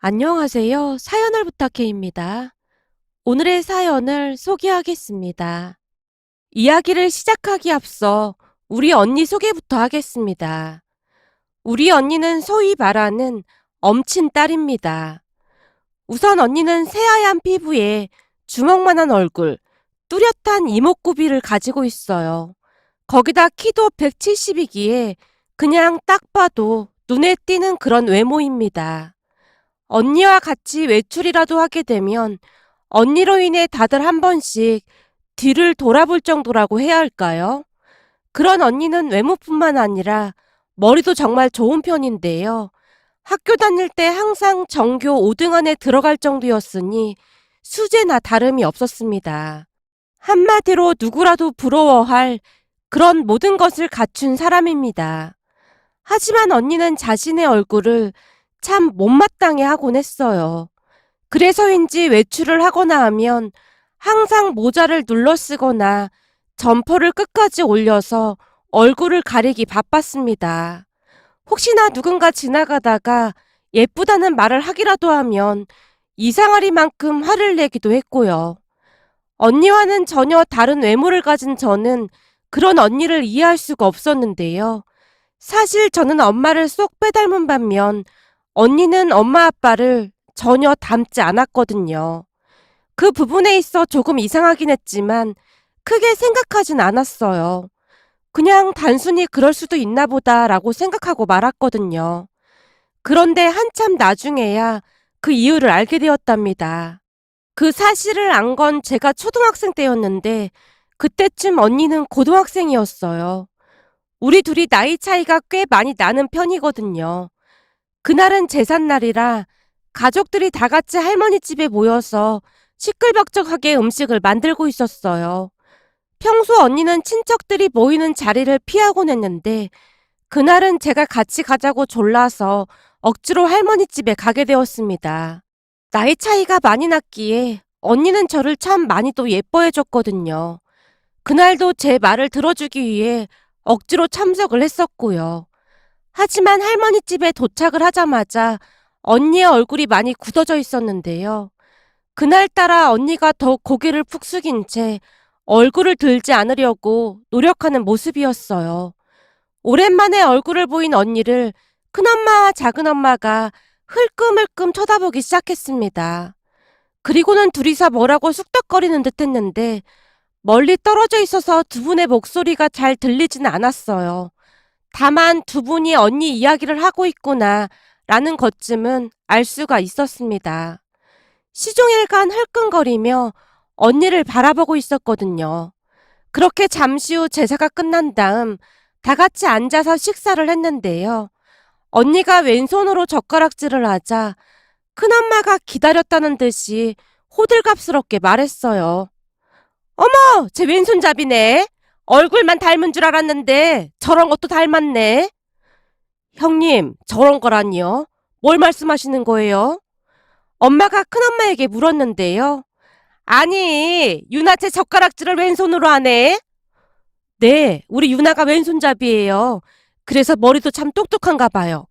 안녕하세요. 사연을 부탁해입니다. 오늘의 사연을 소개하겠습니다. 이야기를 시작하기 앞서 우리 언니 소개부터 하겠습니다. 우리 언니는 소위 말하는 엄친 딸입니다. 우선 언니는 새하얀 피부에 주먹만한 얼굴, 뚜렷한 이목구비를 가지고 있어요. 거기다 키도 170이기에 그냥 딱 봐도 눈에 띄는 그런 외모입니다. 언니와 같이 외출이라도 하게 되면 언니로 인해 다들 한 번씩 뒤를 돌아볼 정도라고 해야 할까요? 그런 언니는 외모뿐만 아니라 머리도 정말 좋은 편인데요. 학교 다닐 때 항상 전교 5등 안에 들어갈 정도였으니 수제나 다름이 없었습니다. 한마디로 누구라도 부러워할 그런 모든 것을 갖춘 사람입니다. 하지만 언니는 자신의 얼굴을 참 못마땅해 하곤 했어요. 그래서인지 외출을 하거나 하면 항상 모자를 눌러 쓰거나 점퍼를 끝까지 올려서 얼굴을 가리기 바빴습니다. 혹시나 누군가 지나가다가 예쁘다는 말을 하기라도 하면 이상하리만큼 화를 내기도 했고요. 언니와는 전혀 다른 외모를 가진 저는 그런 언니를 이해할 수가 없었는데요. 사실 저는 엄마를 쏙 빼닮은 반면 언니는 엄마 아빠를 전혀 닮지 않았거든요. 그 부분에 있어 조금 이상하긴 했지만 크게 생각하진 않았어요. 그냥 단순히 그럴 수도 있나 보다라고 생각하고 말았거든요. 그런데 한참 나중에야 그 이유를 알게 되었답니다. 그 사실을 안 건 제가 초등학생 때였는데 그때쯤 언니는 고등학생이었어요. 우리 둘이 나이 차이가 꽤 많이 나는 편이거든요. 그날은 제삿날이라 가족들이 다 같이 할머니 집에 모여서 시끌벅적하게 음식을 만들고 있었어요. 평소 언니는 친척들이 모이는 자리를 피하곤 했는데 그날은 제가 같이 가자고 졸라서 억지로 할머니 집에 가게 되었습니다. 나이 차이가 많이 났기에 언니는 저를 참 많이도 예뻐해줬거든요. 그날도 제 말을 들어주기 위해 억지로 참석을 했었고요. 하지만 할머니 집에 도착을 하자마자 언니의 얼굴이 많이 굳어져 있었는데요. 그날따라 언니가 더욱 고개를 푹 숙인 채 얼굴을 들지 않으려고 노력하는 모습이었어요. 오랜만에 얼굴을 보인 언니를 큰엄마와 작은엄마가 흘끔흘끔 쳐다보기 시작했습니다. 그리고는 둘이서 뭐라고 쑥덕거리는 듯 했는데 멀리 떨어져 있어서 두 분의 목소리가 잘 들리지는 않았어요. 다만 두 분이 언니 이야기를 하고 있구나 라는 것쯤은 알 수가 있었습니다. 시종일관 흘끔거리며 언니를 바라보고 있었거든요. 그렇게 잠시 후 제사가 끝난 다음 다 같이 앉아서 식사를 했는데요. 언니가 왼손으로 젓가락질을 하자 큰엄마가 기다렸다는 듯이 호들갑스럽게 말했어요. 어머, 제 왼손잡이네. 얼굴만 닮은 줄 알았는데 저런 것도 닮았네. 형님, 저런 거라니요? 뭘 말씀하시는 거예요? 엄마가 큰엄마에게 물었는데요. 아니, 유나 제 젓가락질을 왼손으로 하네? 네, 우리 유나가 왼손잡이예요. 그래서 머리도 참 똑똑한가 봐요.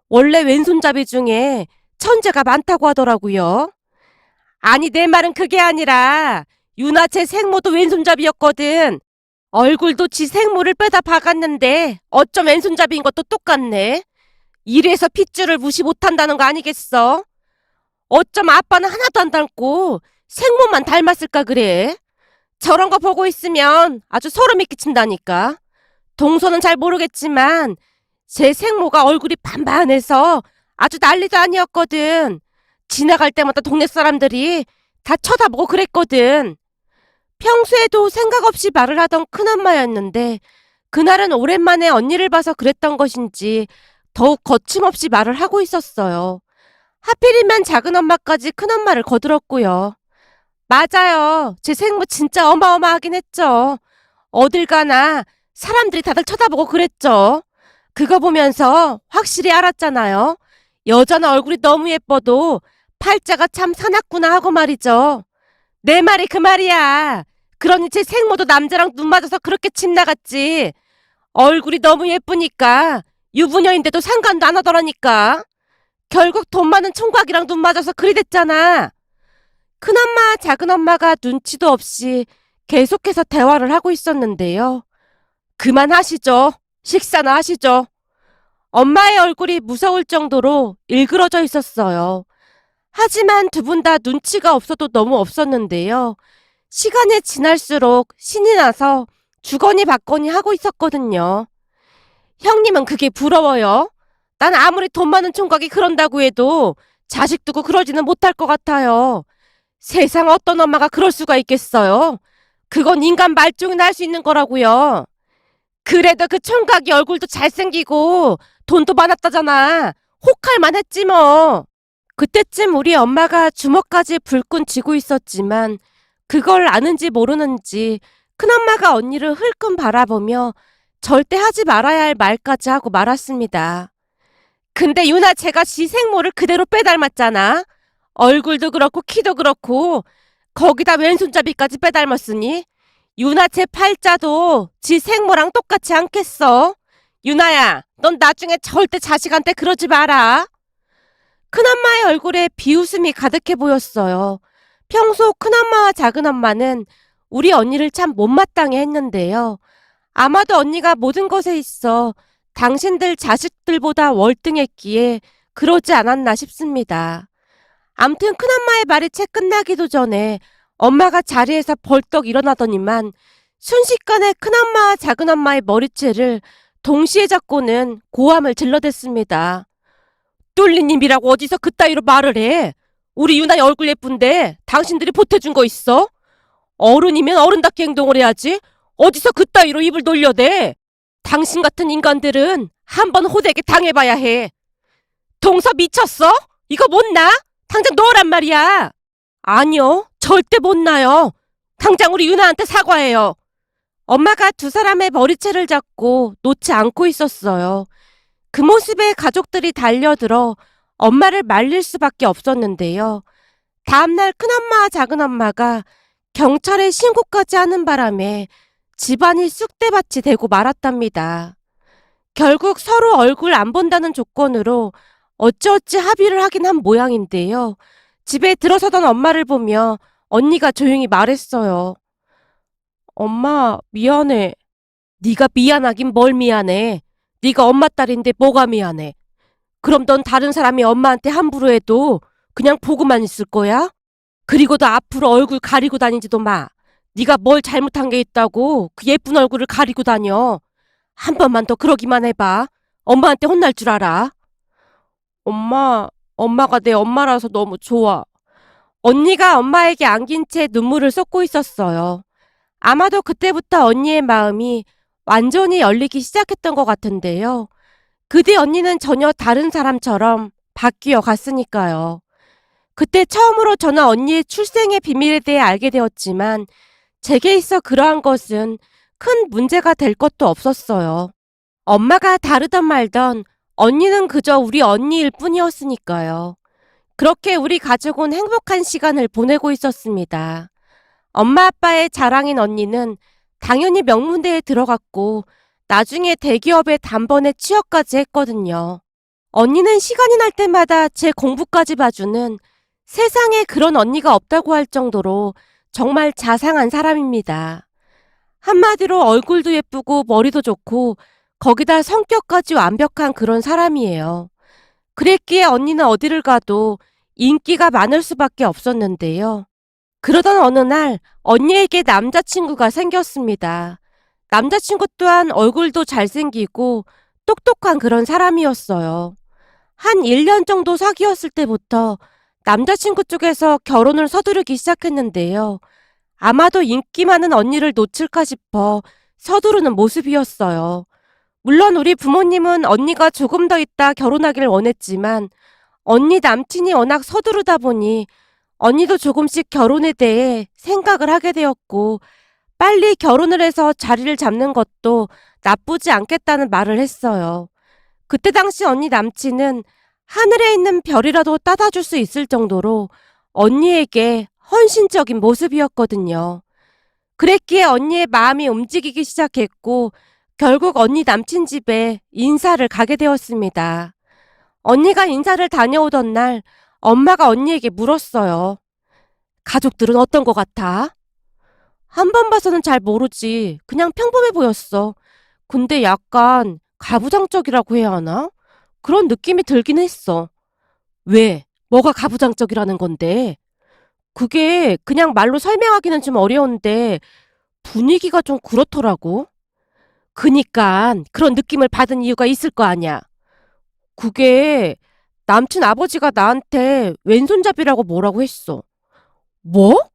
원래 왼손잡이 중에 천재가 많다고 하더라고요. 아니, 내 말은 그게 아니라 유나 제 생모도 왼손잡이였거든. 얼굴도 지 생모를 빼다 박았는데 어쩜 왼손잡이인 것도 똑같네. 이래서 핏줄을 무시 못한다는 거 아니겠어? 어쩜 아빠는 하나도 안 닮고 생모만 닮았을까 그래? 저런 거 보고 있으면 아주 소름이 끼친다니까. 동서는 잘 모르겠지만 제 생모가 얼굴이 반반해서 아주 난리도 아니었거든. 지나갈 때마다 동네 사람들이 다 쳐다보고 그랬거든. 평소에도 생각 없이 말을 하던 큰엄마였는데 그날은 오랜만에 언니를 봐서 그랬던 것인지 더욱 거침없이 말을 하고 있었어요. 하필이면 작은엄마까지 큰엄마를 거들었고요. 맞아요. 제 생모 진짜 어마어마하긴 했죠. 어딜 가나 사람들이 다들 쳐다보고 그랬죠. 그거 보면서 확실히 알았잖아요. 여자는 얼굴이 너무 예뻐도 팔자가 참 사납구나 하고 말이죠. 내 말이 그 말이야. 그러니 제 생모도 남자랑 눈 맞아서 그렇게 집 나갔지. 얼굴이 너무 예쁘니까 유부녀인데도 상관도 안 하더라니까. 결국 돈 많은 총각이랑 눈 맞아서 그리 됐잖아. 큰엄마, 작은엄마가 눈치도 없이 계속해서 대화를 하고 있었는데요. 그만하시죠. 식사나 하시죠. 엄마의 얼굴이 무서울 정도로 일그러져 있었어요. 하지만 두 분 다 눈치가 없어도 너무 없었는데요. 시간이 지날수록 신이 나서 주거니 받거니 하고 있었거든요. 형님은 그게 부러워요. 난 아무리 돈 많은 총각이 그런다고 해도 자식 두고 그러지는 못할 것 같아요. 세상 어떤 엄마가 그럴 수가 있겠어요. 그건 인간 말종이나 할 수 있는 거라고요. 그래도 그 총각이 얼굴도 잘생기고 돈도 많았다잖아. 혹할만 했지 뭐. 그때쯤 우리 엄마가 주먹까지 불끈 쥐고 있었지만 그걸 아는지 모르는지 큰엄마가 언니를 흘끔 바라보며 절대 하지 말아야 할 말까지 하고 말았습니다. 근데 유나 제가 지 생모를 그대로 빼닮았잖아. 얼굴도 그렇고 키도 그렇고 거기다 왼손잡이까지 빼닮았으니 유나 제 팔자도 지 생모랑 똑같이 않겠어. 유나야, 넌 나중에 절대 자식한테 그러지 마라. 큰엄마의 얼굴에 비웃음이 가득해 보였어요. 평소 큰엄마와 작은엄마는 우리 언니를 참 못마땅해 했는데요. 아마도 언니가 모든 것에 있어 당신들 자식들보다 월등했기에 그러지 않았나 싶습니다. 암튼 큰엄마의 말이 채 끝나기도 전에 엄마가 자리에서 벌떡 일어나더니만 순식간에 큰엄마와 작은엄마의 머리채를 동시에 잡고는 고함을 질러댔습니다. 뚫리님이라고 어디서 그따위로 말을 해? 우리 유나의 얼굴 예쁜데 당신들이 보태준 거 있어? 어른이면 어른답게 행동을 해야지. 어디서 그따위로 입을 놀려대? 당신 같은 인간들은 한번 호되게 당해봐야 해. 동서 미쳤어? 이거 못 나? 당장 놓으란 말이야. 아니요, 절대 못 나요. 당장 우리 유나한테 사과해요. 엄마가 두 사람의 머리채를 잡고 놓지 않고 있었어요. 그 모습에 가족들이 달려들어 엄마를 말릴 수밖에 없었는데요. 다음날 큰엄마와 작은엄마가 경찰에 신고까지 하는 바람에 집안이 쑥대밭이 되고 말았답니다. 결국 서로 얼굴 안 본다는 조건으로 어찌어찌 합의를 하긴 한 모양인데요. 집에 들어서던 엄마를 보며 언니가 조용히 말했어요. 엄마, 미안해. 네가 미안하긴 뭘 미안해. 네가 엄마 딸인데 뭐가 미안해. 그럼 넌 다른 사람이 엄마한테 함부로 해도 그냥 보고만 있을 거야? 그리고 너 앞으로 얼굴 가리고 다니지도 마. 네가 뭘 잘못한 게 있다고 그 예쁜 얼굴을 가리고 다녀. 한 번만 더 그러기만 해봐. 엄마한테 혼날 줄 알아. 엄마가 내 엄마라서 너무 좋아. 언니가 엄마에게 안긴 채 눈물을 쏟고 있었어요. 아마도 그때부터 언니의 마음이 완전히 열리기 시작했던 것 같은데요. 그 뒤 언니는 전혀 다른 사람처럼 바뀌어 갔으니까요. 그때 처음으로 저는 언니의 출생의 비밀에 대해 알게 되었지만 제게 있어 그러한 것은 큰 문제가 될 것도 없었어요. 엄마가 다르던 말던 언니는 그저 우리 언니일 뿐이었으니까요. 그렇게 우리 가족은 행복한 시간을 보내고 있었습니다. 엄마 아빠의 자랑인 언니는 당연히 명문대에 들어갔고 나중에 대기업의 단번에 취업까지 했거든요. 언니는 시간이 날 때마다 제 공부까지 봐주는 세상에 그런 언니가 없다고 할 정도로 정말 자상한 사람입니다. 한마디로 얼굴도 예쁘고 머리도 좋고 거기다 성격까지 완벽한 그런 사람이에요. 그랬기에 언니는 어디를 가도 인기가 많을 수밖에 없었는데요. 그러던 어느 날 언니에게 남자친구가 생겼습니다. 남자친구 또한 얼굴도 잘생기고 똑똑한 그런 사람이었어요. 한 1년 정도 사귀었을 때부터 남자친구 쪽에서 결혼을 서두르기 시작했는데요. 아마도 인기 많은 언니를 놓칠까 싶어 서두르는 모습이었어요. 물론 우리 부모님은 언니가 조금 더 있다 결혼하기를 원했지만 언니 남친이 워낙 서두르다 보니 언니도 조금씩 결혼에 대해 생각을 하게 되었고 빨리 결혼을 해서 자리를 잡는 것도 나쁘지 않겠다는 말을 했어요. 그때 당시 언니 남친은 하늘에 있는 별이라도 따다 줄 수 있을 정도로 언니에게 헌신적인 모습이었거든요. 그랬기에 언니의 마음이 움직이기 시작했고 결국 언니 남친 집에 인사를 가게 되었습니다. 언니가 인사를 다녀오던 날 엄마가 언니에게 물었어요. 가족들은 어떤 것 같아? 한 번 봐서는 잘 모르지. 그냥 평범해 보였어. 근데 약간 가부장적이라고 해야 하나? 그런 느낌이 들긴 했어. 왜? 뭐가 가부장적이라는 건데? 그게 그냥 말로 설명하기는 좀 어려운데 분위기가 좀 그렇더라고. 그니까 그런 느낌을 받은 이유가 있을 거 아니야. 그게 남친 아버지가 나한테 왼손잡이라고 뭐라고 했어. 뭐?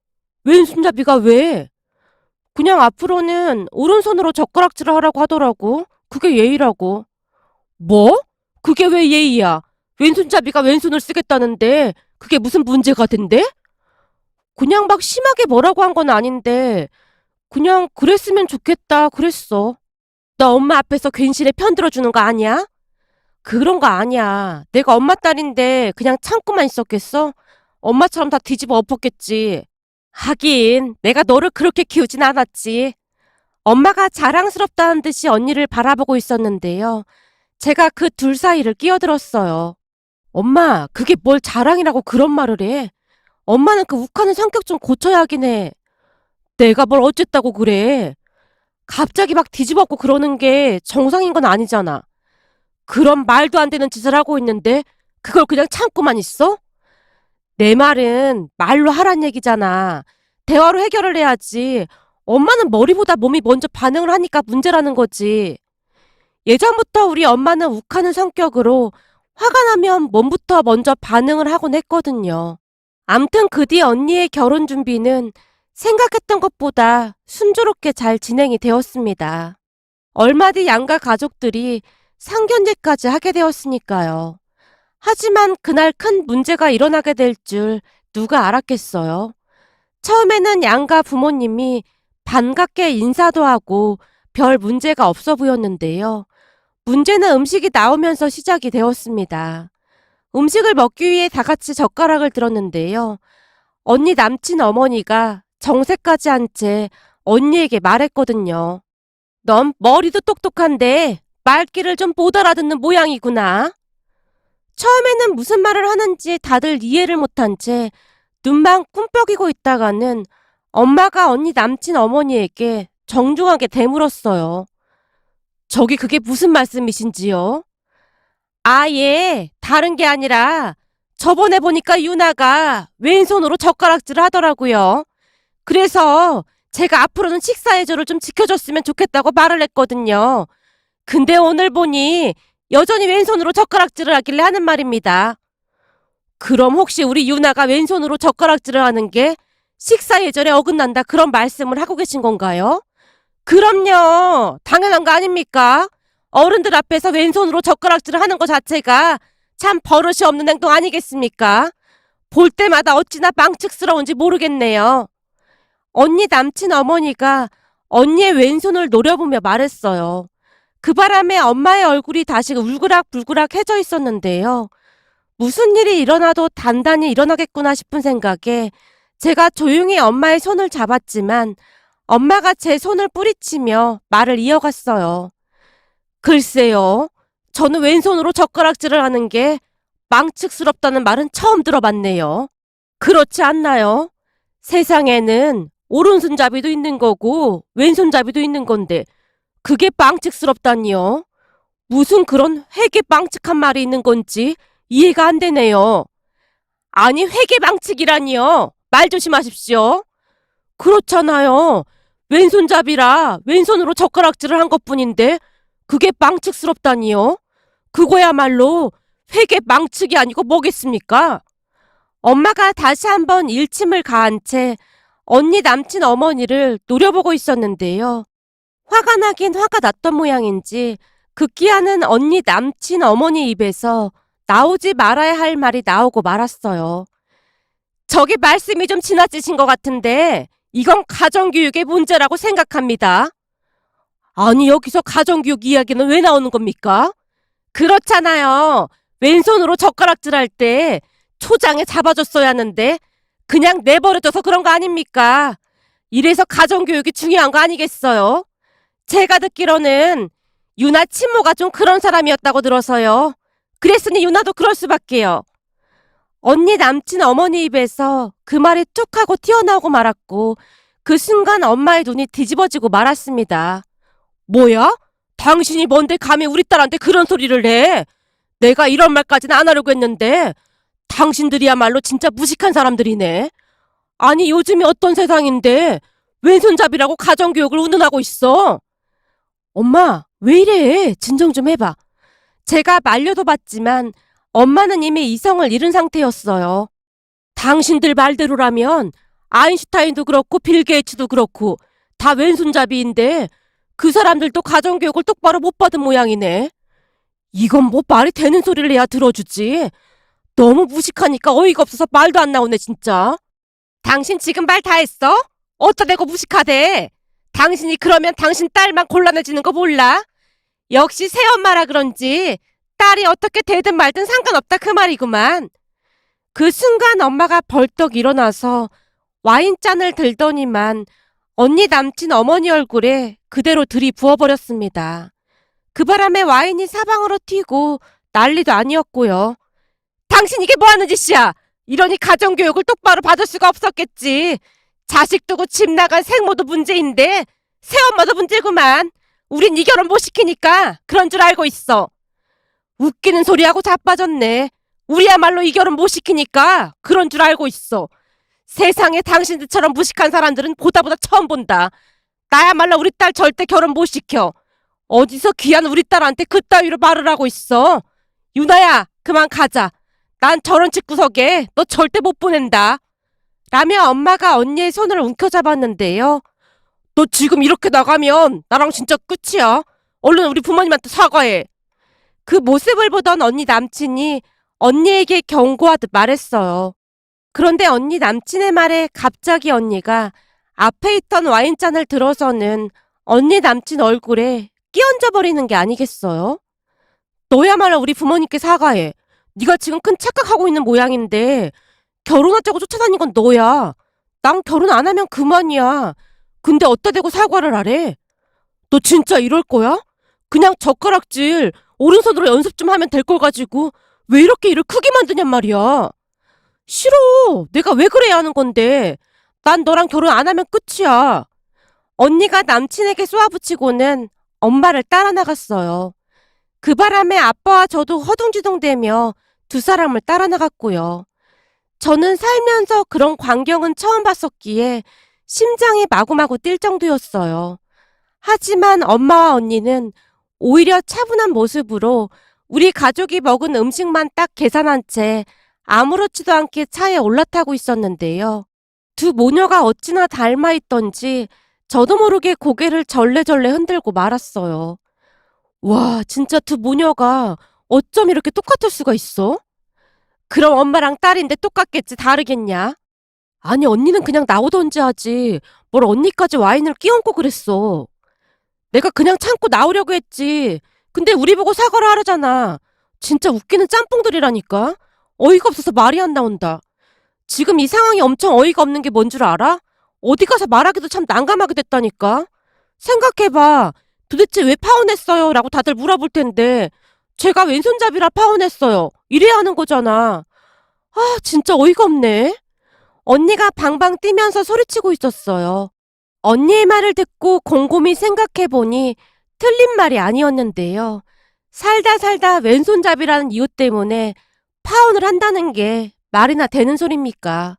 왼손잡이가 왜? 그냥 앞으로는 오른손으로 젓가락질을 하라고 하더라고. 그게 예의라고. 뭐? 그게 왜 예의야? 왼손잡이가 왼손을 쓰겠다는데 그게 무슨 문제가 된대? 그냥 막 심하게 뭐라고 한 건 아닌데 그냥 그랬으면 좋겠다 그랬어. 너 엄마 앞에서 괜시레 편들어주는 거 아니야? 그런 거 아니야. 내가 엄마 딸인데 그냥 참고만 있었겠어? 엄마처럼 다 뒤집어 엎었겠지. 하긴 내가 너를 그렇게 키우진 않았지. 엄마가 자랑스럽다는 듯이 언니를 바라보고 있었는데요. 제가 그 둘 사이를 끼어들었어요. 엄마, 그게 뭘 자랑이라고 그런 말을 해. 엄마는 그 욱하는 성격 좀 고쳐야 하긴 해. 내가 뭘 어쨌다고 그래. 갑자기 막 뒤집어엎고 그러는 게 정상인 건 아니잖아. 그런 말도 안 되는 짓을 하고 있는데 그걸 그냥 참고만 있어? 내 말은 말로 하란 얘기잖아. 대화로 해결을 해야지. 엄마는 머리보다 몸이 먼저 반응을 하니까 문제라는 거지. 예전부터 우리 엄마는 욱하는 성격으로 화가 나면 몸부터 먼저 반응을 하곤 했거든요. 암튼 그 뒤 언니의 결혼 준비는 생각했던 것보다 순조롭게 잘 진행이 되었습니다. 얼마 뒤 양가 가족들이 상견례까지 하게 되었으니까요. 하지만 그날 큰 문제가 일어나게 될 줄 누가 알았겠어요. 처음에는 양가 부모님이 반갑게 인사도 하고 별 문제가 없어 보였는데요. 문제는 음식이 나오면서 시작이 되었습니다. 음식을 먹기 위해 다 같이 젓가락을 들었는데요. 언니 남친 어머니가 정색까지 한 채 언니에게 말했거든요. 넌 머리도 똑똑한데 말귀를 좀 못 알아듣는 모양이구나. 처음에는 무슨 말을 하는지 다들 이해를 못한 채 눈만 꿈뻑이고 있다가는 엄마가 언니 남친 어머니에게 정중하게 되물었어요. 저기 그게 무슨 말씀이신지요? 예. 다른 게 아니라 저번에 보니까 유나가 왼손으로 젓가락질을 하더라고요. 그래서 제가 앞으로는 식사 예절을 좀 지켜줬으면 좋겠다고 말을 했거든요. 근데 오늘 보니 여전히 왼손으로 젓가락질을 하길래 하는 말입니다. 그럼 혹시 우리 유나가 왼손으로 젓가락질을 하는 게 식사 예절에 어긋난다 그런 말씀을 하고 계신 건가요? 그럼요. 당연한 거 아닙니까? 어른들 앞에서 왼손으로 젓가락질을 하는 것 자체가 참 버릇이 없는 행동 아니겠습니까? 볼 때마다 어찌나 망측스러운지 모르겠네요. 언니 남친 어머니가 언니의 왼손을 노려보며 말했어요. 그 바람에 엄마의 얼굴이 다시 울그락불그락해져 있었는데요. 무슨 일이 일어나도 단단히 일어나겠구나 싶은 생각에 제가 조용히 엄마의 손을 잡았지만 엄마가 제 손을 뿌리치며 말을 이어갔어요. 글쎄요. 저는 왼손으로 젓가락질을 하는 게 망측스럽다는 말은 처음 들어봤네요. 그렇지 않나요? 세상에는 오른손잡이도 있는 거고 왼손잡이도 있는 건데 그게 망측스럽다니요. 무슨 그런 회계망측한 말이 있는 건지 이해가 안 되네요. 아니 회계망측이라니요. 말 조심하십시오. 그렇잖아요. 왼손잡이라 왼손으로 젓가락질을 한 것뿐인데 그게 망측스럽다니요. 그거야말로 회계망측이 아니고 뭐겠습니까? 엄마가 다시 한번 일침을 가한 채 언니 남친 어머니를 노려보고 있었는데요. 화가 나긴 화가 났던 모양인지 급기야는 언니 남친 어머니 입에서 나오지 말아야 할 말이 나오고 말았어요. 저기 말씀이 좀 지나치신 것 같은데 이건 가정교육의 문제라고 생각합니다. 아니 여기서 가정교육 이야기는 왜 나오는 겁니까? 그렇잖아요. 왼손으로 젓가락질할 때 초장에 잡아줬어야 하는데 그냥 내버려둬서 그런 거 아닙니까? 이래서 가정교육이 중요한 거 아니겠어요? 제가 듣기로는 유나 친모가 좀 그런 사람이었다고 들어서요. 그랬으니 유나도 그럴 수밖에요. 언니 남친 어머니 입에서 그 말이 툭 하고 튀어나오고 말았고 그 순간 엄마의 눈이 뒤집어지고 말았습니다. 뭐야? 당신이 뭔데 감히 우리 딸한테 그런 소리를 해? 내가 이런 말까지는 안 하려고 했는데 당신들이야말로 진짜 무식한 사람들이네. 아니 요즘이 어떤 세상인데 왼손잡이라고 가정교육을 운운하고 있어. 엄마 왜 이래? 진정 좀 해봐. 제가 말려도 봤지만 엄마는 이미 이성을 잃은 상태였어요. 당신들 말대로라면 아인슈타인도 그렇고 빌 게이츠도 그렇고 다 왼손잡이인데 그 사람들도 가정교육을 똑바로 못 받은 모양이네. 이건 뭐 말이 되는 소리를 해야 들어주지. 너무 무식하니까 어이가 없어서 말도 안 나오네 진짜. 당신 지금 말 다 했어? 어따 대고 무식하대. 당신이 그러면 당신 딸만 곤란해지는 거 몰라? 역시 새엄마라 그런지 딸이 어떻게 되든 말든 상관없다 그 말이구만. 그 순간 엄마가 벌떡 일어나서 와인잔을 들더니만 언니 남친 어머니 얼굴에 그대로 들이부어버렸습니다. 그 바람에 와인이 사방으로 튀고 난리도 아니었고요. 당신 이게 뭐하는 짓이야? 이러니 가정교육을 똑바로 받을 수가 없었겠지. 자식 두고 집 나간 생모도 문제인데 새엄마도 문제구만. 우린 이 결혼 못 시키니까 그런 줄 알고 있어. 웃기는 소리하고 자빠졌네. 우리야말로 이 결혼 못 시키니까 그런 줄 알고 있어. 세상에 당신들처럼 무식한 사람들은 보다 처음 본다. 나야말로 우리 딸 절대 결혼 못 시켜. 어디서 귀한 우리 딸한테 그따위로 말을 하고 있어. 유나야 그만 가자. 난 저런 집구석에 너 절대 못 보낸다. 라며 엄마가 언니의 손을 움켜잡았는데요. 너 지금 이렇게 나가면 나랑 진짜 끝이야. 얼른 우리 부모님한테 사과해. 그 모습을 보던 언니 남친이 언니에게 경고하듯 말했어요. 그런데 언니 남친의 말에 갑자기 언니가 앞에 있던 와인잔을 들어서는 언니 남친 얼굴에 끼얹어 버리는 게 아니겠어요? 너야말로 우리 부모님께 사과해. 네가 지금 큰 착각하고 있는 모양인데 결혼하자고 쫓아다닌 건 너야. 난 결혼 안 하면 그만이야. 근데 어디다 대고 사과를 하래? 너 진짜 이럴 거야? 그냥 젓가락질 오른손으로 연습 좀 하면 될 걸 가지고 왜 이렇게 일을 크게 만드냔 말이야. 싫어. 내가 왜 그래야 하는 건데. 난 너랑 결혼 안 하면 끝이야. 언니가 남친에게 쏘아붙이고는 엄마를 따라 나갔어요. 그 바람에 아빠와 저도 허둥지둥대며 두 사람을 따라 나갔고요. 저는 살면서 그런 광경은 처음 봤었기에 심장이 마구마구 뛸 정도였어요. 하지만 엄마와 언니는 오히려 차분한 모습으로 우리 가족이 먹은 음식만 딱 계산한 채 아무렇지도 않게 차에 올라타고 있었는데요. 두 모녀가 어찌나 닮아있던지 저도 모르게 고개를 절레절레 흔들고 말았어요. 와, 진짜 두 모녀가 어쩜 이렇게 똑같을 수가 있어? 그럼 엄마랑 딸인데 똑같겠지 다르겠냐? 아니 언니는 그냥 나오던지 하지 뭘 언니까지 와인을 끼얹고 그랬어. 내가 그냥 참고 나오려고 했지. 근데 우리 보고 사과를 하라잖아. 진짜 웃기는 짬뽕들이라니까. 어이가 없어서 말이 안 나온다. 지금 이 상황이 엄청 어이가 없는 게 뭔 줄 알아? 어디 가서 말하기도 참 난감하게 됐다니까. 생각해봐. 도대체 왜 파혼했어요? 라고 다들 물어볼 텐데 제가 왼손잡이라 파혼했어요. 이래야 하는 거잖아. 아 진짜 어이가 없네. 언니가 방방 뛰면서 소리치고 있었어요. 언니의 말을 듣고 곰곰이 생각해보니 틀린 말이 아니었는데요. 살다 살다 왼손잡이라는 이유 때문에 파혼을 한다는 게 말이나 되는 소립니까?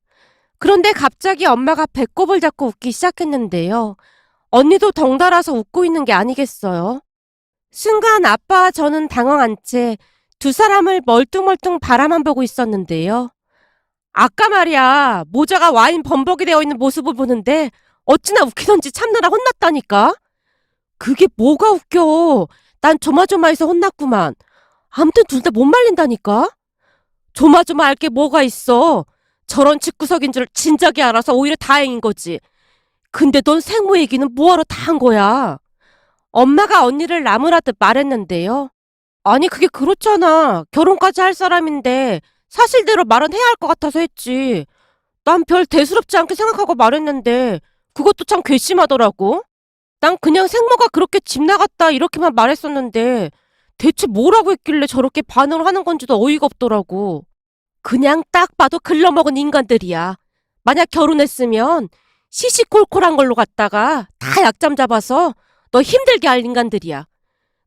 그런데 갑자기 엄마가 배꼽을 잡고 웃기 시작했는데요. 언니도 덩달아서 웃고 있는 게 아니겠어요? 순간 아빠와 저는 당황한 채 두 사람을 멀뚱멀뚱 바라만 보고 있었는데요. 아까 말이야 모자가 와인 범벅이 되어 있는 모습을 보는데 어찌나 웃기던지 참느라 혼났다니까. 그게 뭐가 웃겨. 난 조마조마해서 혼났구만. 아무튼 둘 다 못 말린다니까. 조마조마할 게 뭐가 있어. 저런 집구석인 줄 진작에 알아서 오히려 다행인 거지. 근데 넌 생모 얘기는 뭐하러 다 한 거야. 엄마가 언니를 나무라듯 말했는데요. 아니 그게 그렇잖아. 결혼까지 할 사람인데 사실대로 말은 해야 할 것 같아서 했지. 난 별 대수롭지 않게 생각하고 말했는데 그것도 참 괘씸하더라고. 난 그냥 생모가 그렇게 집 나갔다 이렇게만 말했었는데 대체 뭐라고 했길래 저렇게 반응을 하는 건지도 어이가 없더라고. 그냥 딱 봐도 글러먹은 인간들이야. 만약 결혼했으면 시시콜콜한 걸로 갖다가 다 약점 잡아서 너 힘들게 할 인간들이야.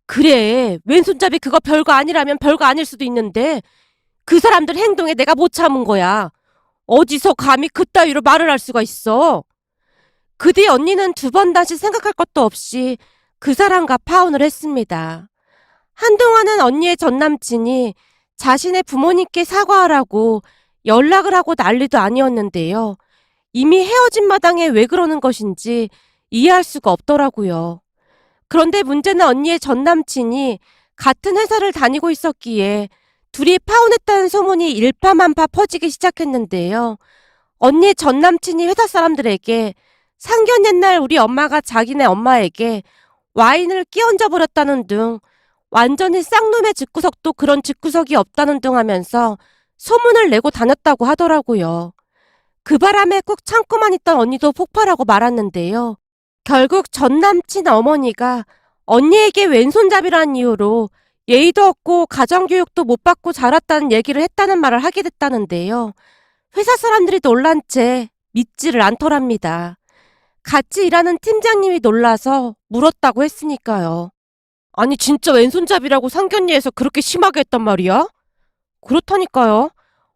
그래, 왼손잡이 그거 별거 아니라면 별거 아닐 수도 있는데 그 사람들 행동에 내가 못 참은 거야. 어디서 감히 그따위로 말을 할 수가 있어. 그 뒤 언니는 두 번 다시 생각할 것도 없이 그 사람과 파혼을 했습니다. 한동안은 언니의 전남친이 자신의 부모님께 사과하라고 연락을 하고 난리도 아니었는데요. 이미 헤어진 마당에 왜 그러는 것인지 이해할 수가 없더라고요. 그런데 문제는 언니의 전남친이 같은 회사를 다니고 있었기에 둘이 파혼했다는 소문이 일파만파 퍼지기 시작했는데요. 언니의 전남친이 회사 사람들에게 상견 옛날 우리 엄마가 자기네 엄마에게 와인을 끼얹어 버렸다는 등 완전히 쌍놈의 집구석도 그런 집구석이 없다는 등 하면서 소문을 내고 다녔다고 하더라고요. 그 바람에 꾹 참고만 있던 언니도 폭발하고 말았는데요. 결국 전남친 어머니가 언니에게 왼손잡이라는 이유로 예의도 없고 가정교육도 못 받고 자랐다는 얘기를 했다는 말을 하게 됐다는데요. 회사 사람들이 놀란 채 믿지를 않더랍니다. 같이 일하는 팀장님이 놀라서 물었다고 했으니까요. 아니 진짜 왼손잡이라고 상견례에서 그렇게 심하게 했단 말이야? 그렇다니까요.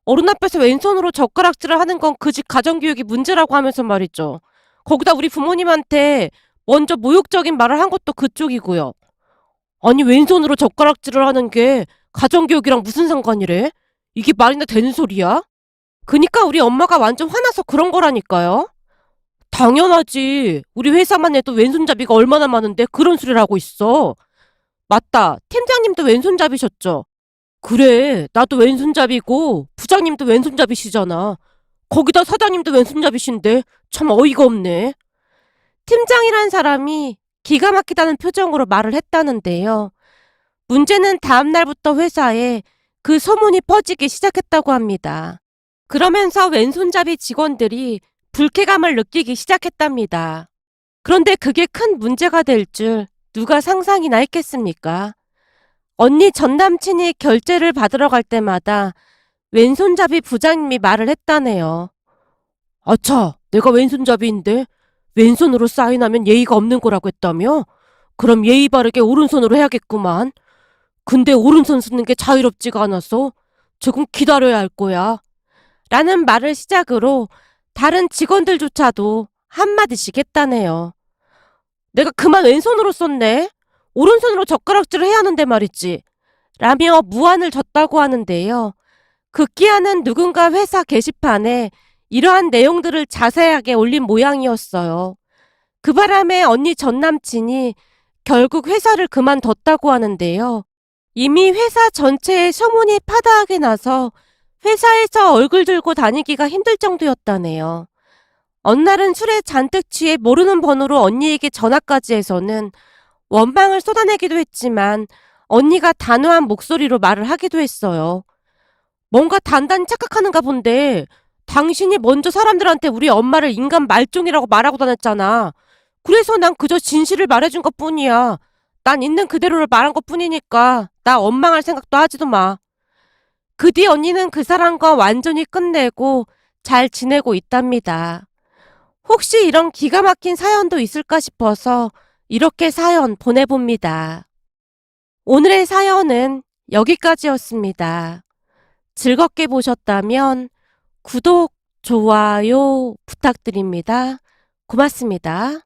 어른 앞에서 왼손으로 젓가락질을 하는 건 그 집 가정교육이 문제라고 하면서 말이죠. 거기다 우리 부모님한테 먼저 모욕적인 말을 한 것도 그쪽이고요. 아니 왼손으로 젓가락질을 하는 게 가정교육이랑 무슨 상관이래? 이게 말이나 되는 소리야? 그니까 우리 엄마가 완전 화나서 그런 거라니까요. 당연하지. 우리 회사만 해도 왼손잡이가 얼마나 많은데 그런 소리를 하고 있어. 맞다. 팀장님도 왼손잡이셨죠? 그래. 나도 왼손잡이고 부장님도 왼손잡이시잖아. 거기다 사장님도 왼손잡이신데 참 어이가 없네. 팀장이란 사람이 기가 막히다는 표정으로 말을 했다는데요. 문제는 다음 날부터 회사에 그 소문이 퍼지기 시작했다고 합니다. 그러면서 왼손잡이 직원들이 불쾌감을 느끼기 시작했답니다. 그런데 그게 큰 문제가 될 줄 누가 상상이나 했겠습니까? 언니 전남친이 결제를 받으러 갈 때마다 왼손잡이 부장님이 말을 했다네요. 아차, 내가 왼손잡이인데 왼손으로 사인하면 예의가 없는 거라고 했다며? 그럼 예의 바르게 오른손으로 해야겠구만. 근데 오른손 쓰는 게 자유롭지가 않아서 조금 기다려야 할 거야. 라는 말을 시작으로 다른 직원들조차도 한마디씩 했다네요. 내가 그만 왼손으로 썼네. 오른손으로 젓가락질을 해야 하는데 말이지. 라며 무안을 졌다고 하는데요. 급기야는 누군가 회사 게시판에 이러한 내용들을 자세하게 올린 모양이었어요. 그 바람에 언니 전남친이 결국 회사를 그만뒀다고 하는데요. 이미 회사 전체에 소문이 파다하게 나서 회사에서 얼굴 들고 다니기가 힘들 정도였다네요. 어느 날은 술에 잔뜩 취해 모르는 번호로 언니에게 전화까지 해서는 원망을 쏟아내기도 했지만 언니가 단호한 목소리로 말을 하기도 했어요. 뭔가 단단히 착각하는가 본데 당신이 먼저 사람들한테 우리 엄마를 인간 말종이라고 말하고 다녔잖아. 그래서 난 그저 진실을 말해준 것뿐이야. 난 있는 그대로를 말한 것뿐이니까 나 원망할 생각도 하지도 마. 그 뒤 언니는 그 사람과 완전히 끝내고 잘 지내고 있답니다. 혹시 이런 기가 막힌 사연도 있을까 싶어서 이렇게 사연 보내봅니다. 오늘의 사연은 여기까지였습니다. 즐겁게 보셨다면 구독, 좋아요 부탁드립니다. 고맙습니다.